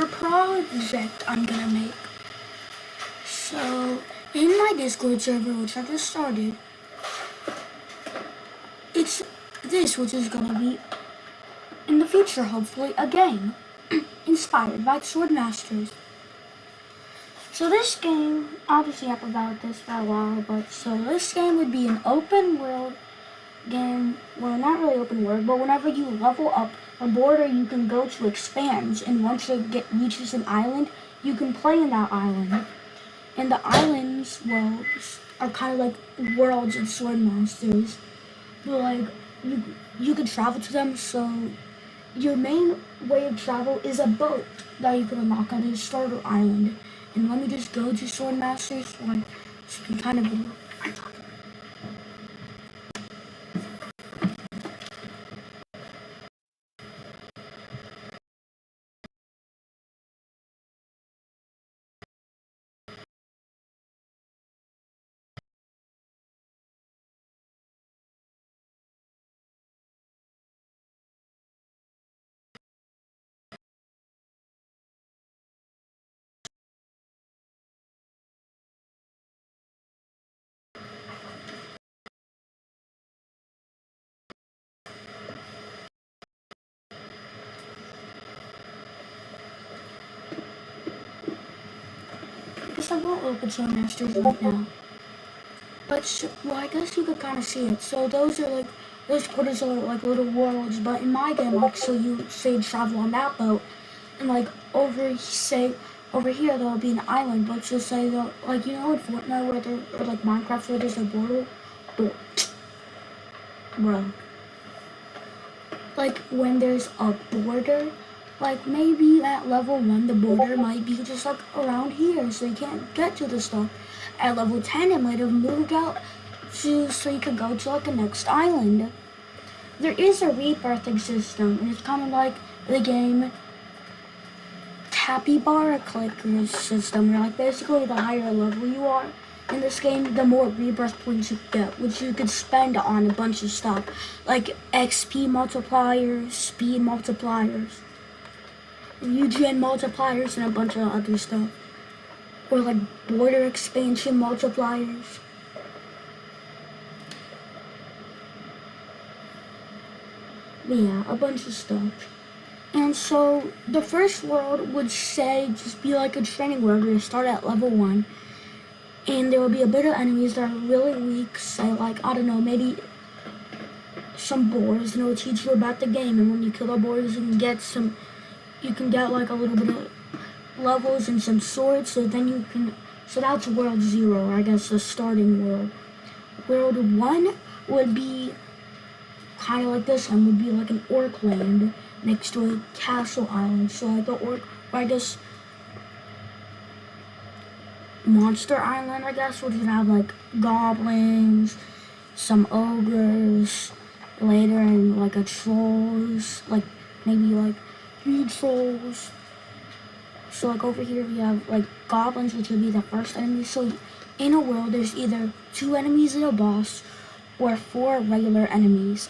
another project I'm gonna make. So, in my Discord server, which I just started, it's this, which is gonna be, in the future, hopefully, a game inspired by Swordmasters. So this game, obviously I've about this for a while, but so this game would be an open world game, well, not really open world, but whenever you level up, a border you can go to expands, and once it reaches an island, you can play in that island. And the islands, well, are kind of like worlds of Swordmasters, but like you could travel to them. So your main way of travel is a boat that you can unlock on the starter island. And let me just go to Swordmasters, so you can kind of know. Because I won't open Swordmasters right now. But, well, I guess you could kind of see it. So those quarters are like little worlds, but in my game, like, so you say travel on that boat, and like over here there'll be an island, but just say that, like, you know in Fortnite or like Minecraft where there's a border, bro, like when there's a border, like maybe at level 1 the border might be just like around here, so you can't get to the stuff. At level 10 it might have moved out so you can go to like the next island. There is a rebirthing system, and it's kind of like the game capybara clicker system, where like basically the higher level you are in this game, the more rebirth points you get, which you could spend on a bunch of stuff, like XP multipliers, speed multipliers, UGN multipliers, and a bunch of other stuff. Or like border expansion multipliers. But yeah, a bunch of stuff. And so the first world would say just be like a training world where you start at level 1. And there will be a bit of enemies that are really weak, say like, I don't know, maybe some boars, and it will teach you about the game. And when you kill the boars, you can get like a little bit of levels and some swords, so that's world 0, or I guess the starting world. World 1 would be kind of like this one, would be like an orc land next to a castle island. So like the orc, or I guess monster island, I guess, which would have like goblins, some ogres, later, and like a trolls, like maybe like 3 trolls. So like over here we have like goblins, which would be the first enemy. So in a world there's either 2 enemies and a boss, or 4 regular enemies.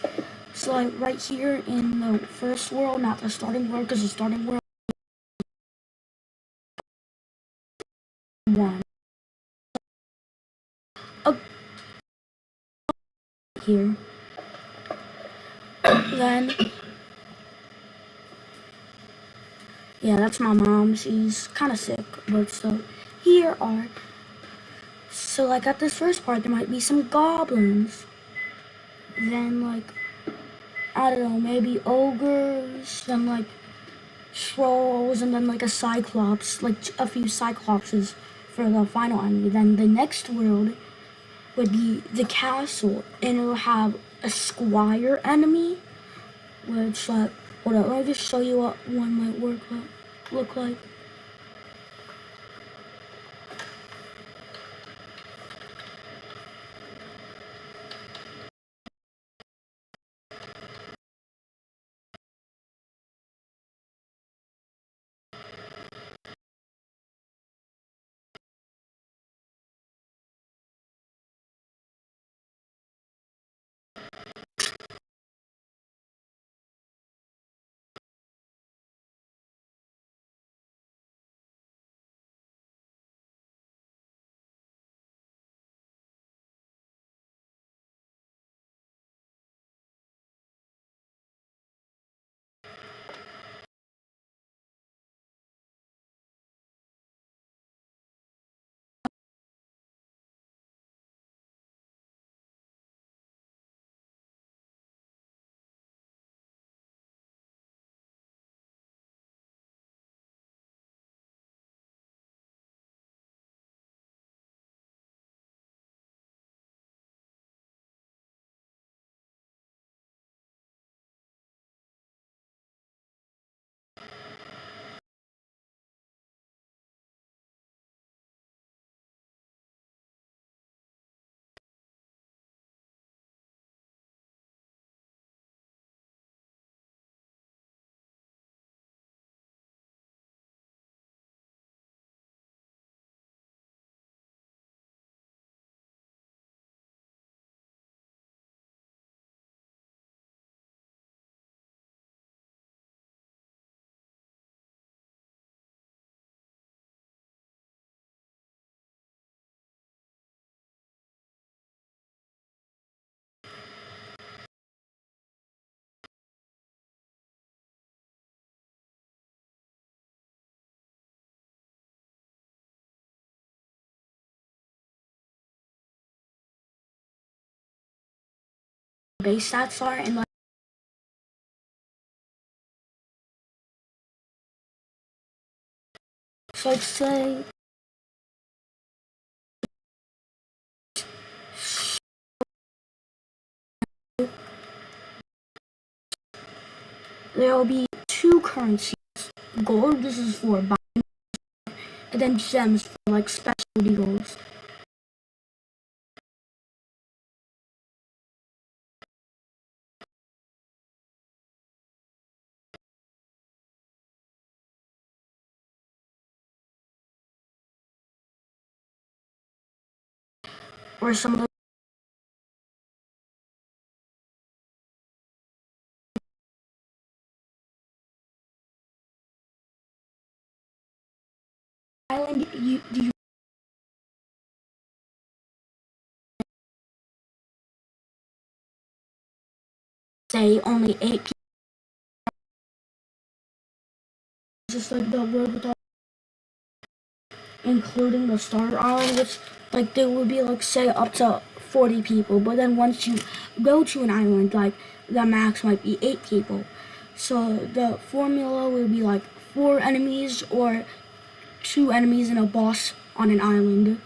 So like right here in the first world, not the starting world, because the starting world is 1. Here. Then, yeah, that's my mom. She's kind of sick, but so here are. So like at this first part, there might be some goblins. Then like, I don't know, maybe ogres. Then like trolls, and then like a cyclops, like a few cyclopses for the final enemy. Then the next world would be the castle, and it'll have a squire enemy, which like, hold up, let me just show you what one might look like. base stats are, and like so let's say there will be two currencies. Gold, this is for buying, and then gems for like specialty goals. Or some of the island you say only 8 people, just like the world with all, including the starter island, which like there would be like say up to 40 people, but then once you go to an island, like the max might be 8 people. So the formula would be like 4 enemies or 2 enemies and a boss on an island.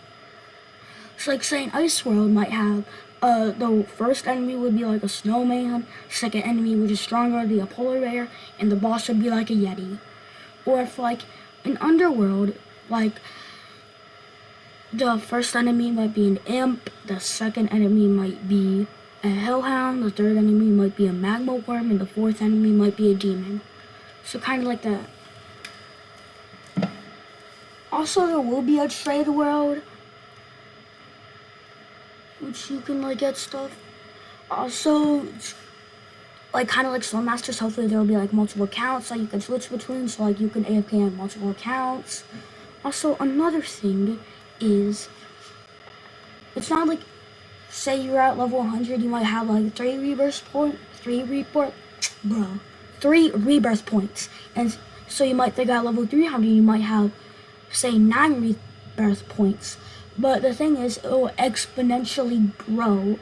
So like say an ice world might have the first enemy would be like a snowman, second enemy which is stronger would be a polar bear, and the boss would be like a yeti. Or if like an underworld, like the first enemy might be an imp, the second enemy might be a hellhound, the third enemy might be a magma worm, and the fourth enemy might be a demon. So kind of like that. Also, there will be a trade world, which you can like get stuff. Also, like kind of like Swordmasters, hopefully there will be like multiple accounts that you can switch between, so like you can AFK on multiple accounts. Also, another thing is, it's not like, say you're at level 100, you might have like 3 rebirth points, and so you might think at level 300 you might have, say, 9 rebirth points. But the thing is, it will exponentially grow.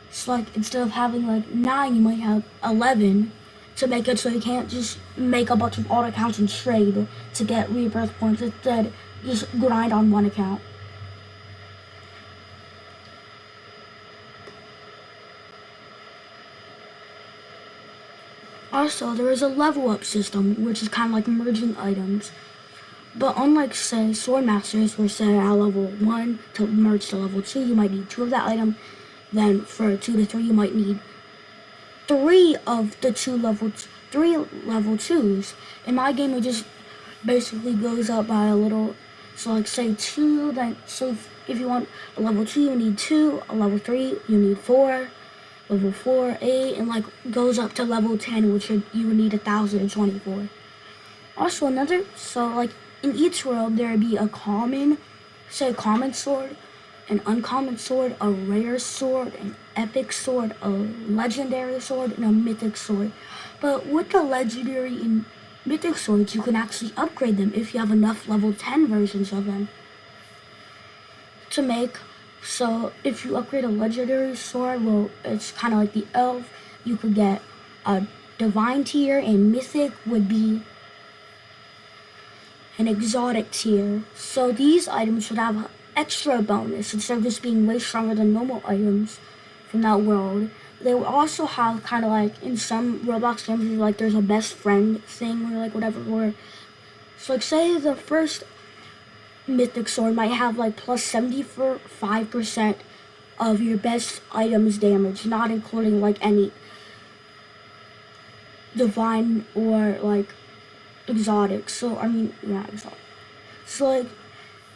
It's like instead of having like 9, you might have 11 to make it so you can't just make a bunch of auto accounts and trade to get rebirth points. Instead, just grind on one account. Also, there is a level up system, which is kind of like merging items. But unlike, say, Swordmasters, where say at level 1 to merge to level 2, you might need 2 of that item. Then for 2 to 3, you might need 3 of the 3 level 2s. In my game, it just basically goes up by a little. So like say 2, then so if you want a level 2, you need 2. A level 3, you need 4. Level 4, 8, and like goes up to level 10, which you would need 1,024. Also so like in each world there would be a common sword, an uncommon sword, a rare sword, an epic sword, a legendary sword, and a mythic sword. But with the legendary and mythic swords, you can actually upgrade them if you have enough level 10 versions of them to make. So if you upgrade a legendary sword, well, it's kind of like the elf. You could get a divine tier, and mythic would be an exotic tier. So these items would have extra bonus instead of just being way stronger than normal items from that world. They would also have kind of like in some Roblox games, like there's a best friend thing or like whatever. Or so like say the first mythic sword might have like plus 75% of your best items damage, not including like any divine or like exotic. So I mean, yeah, exotic. So like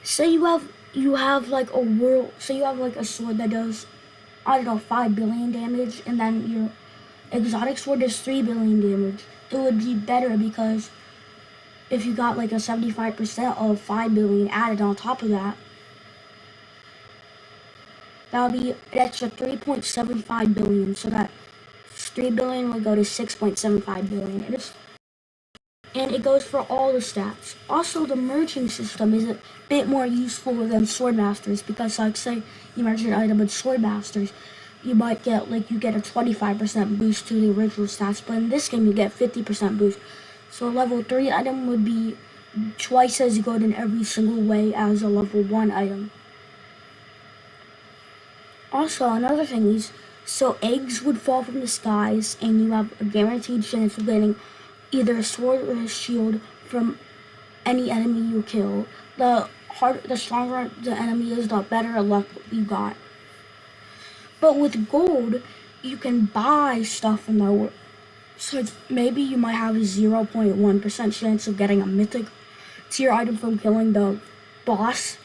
say you have like a world, say you have like a sword that does, I don't know, 5 billion damage, and then your exotic sword does 3 billion damage. It would be better because if you got like a 75% of 5 billion added on top of that, that would be an extra 3.75 billion. So that 3 billion would go to 6.75 billion. And it goes for all the stats. Also, the merging system is a bit more useful than Swordmasters because, like, say you merge an item with Swordmasters, you might get, like, you get a 25% boost to the original stats, but in this game you get 50% boost. So a level 3 item would be twice as good in every single way as a level 1 item. Also, another thing is, so eggs would fall from the skies, and you have a guaranteed chance of getting either a sword or a shield from any enemy you kill. The stronger the enemy is, the better luck you got. But with gold, you can buy stuff from the world. So maybe you might have a 0.1% chance of getting a mythic tier item from killing the boss.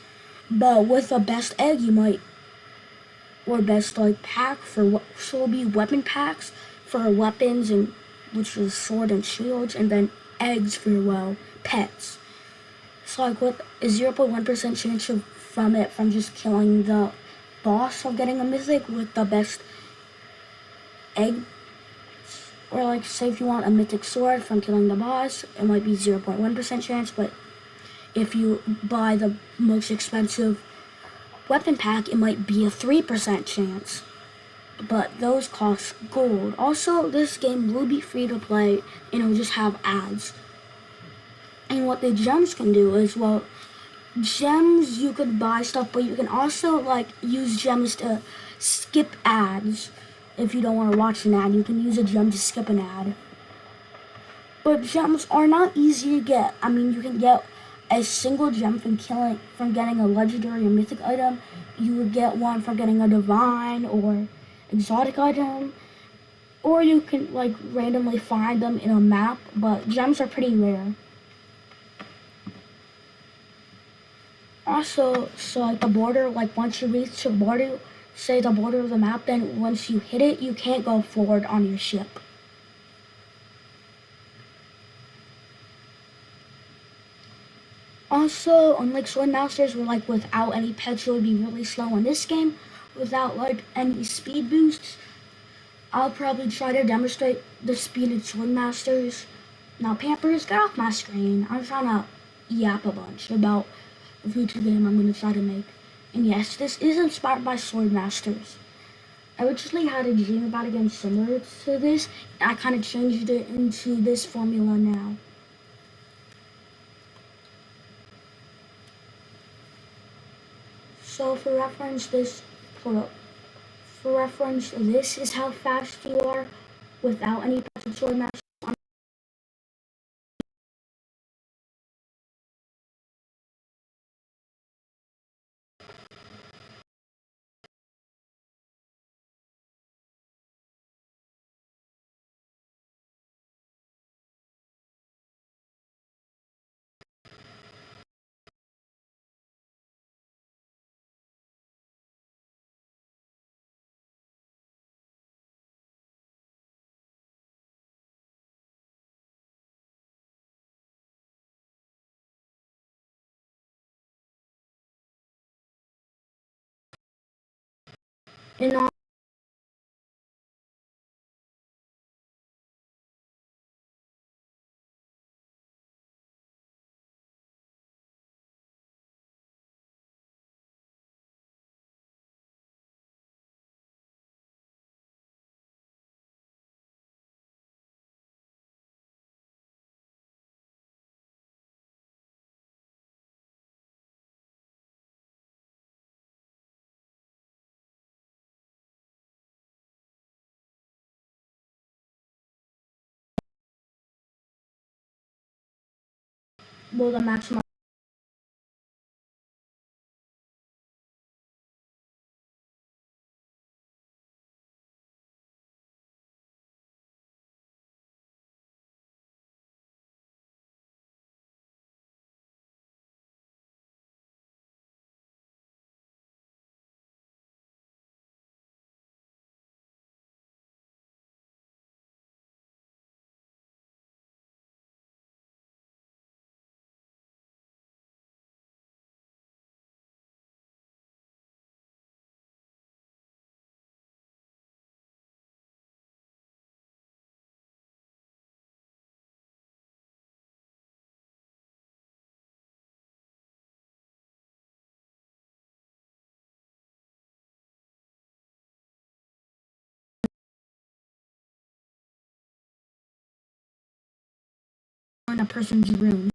But with a best egg, you might, or best like pack for, so it'll be weapon packs for weapons, and which is sword and shields, and then eggs for, well, pets. So like with a 0.1% chance of, from just killing the boss of getting a mythic with the best egg, or like say if you want a mythic sword from killing the boss, it might be 0.1% chance, but if you buy the most expensive weapon pack, it might be a 3% chance. But those cost gold. Also, this game will be free to play, and it'll just have ads. And what the gems can do is, well, gems, you could buy stuff, but you can also like use gems to skip ads. If you don't want to watch an ad, you can use a gem to skip an ad. But gems are not easy to get. I mean, you can get a single gem from getting a legendary or mythic item. You would get one from getting a divine or exotic item, or you can like randomly find them in a map, but gems are pretty rare. Also, so like the border, like once you reach the border, say the border of the map, then once you hit it, you can't go forward on your ship. Also, unlike Swordmasters, where like without any pets, it would be really slow in this game, without like any speed boosts, I'll probably try to demonstrate the speed of Swordmasters. Now, Pampers, get off my screen. I'm trying to yap a bunch about the future game I'm going to try to make. And yes, this is inspired by Swordmasters. I originally had a dream about a game similar to this, and I kind of changed it into this formula now. So for reference, this is how fast you are without any pets of Swordmasters. And will the maximum in a person's room.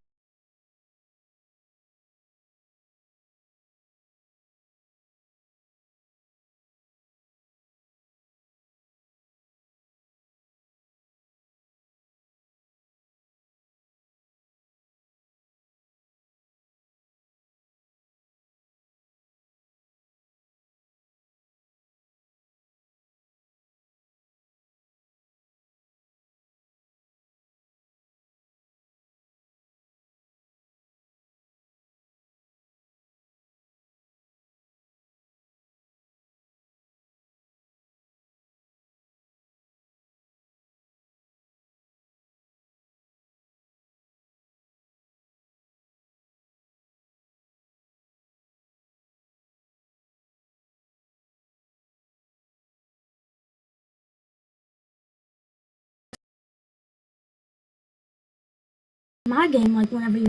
My game, like whenever you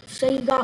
say you got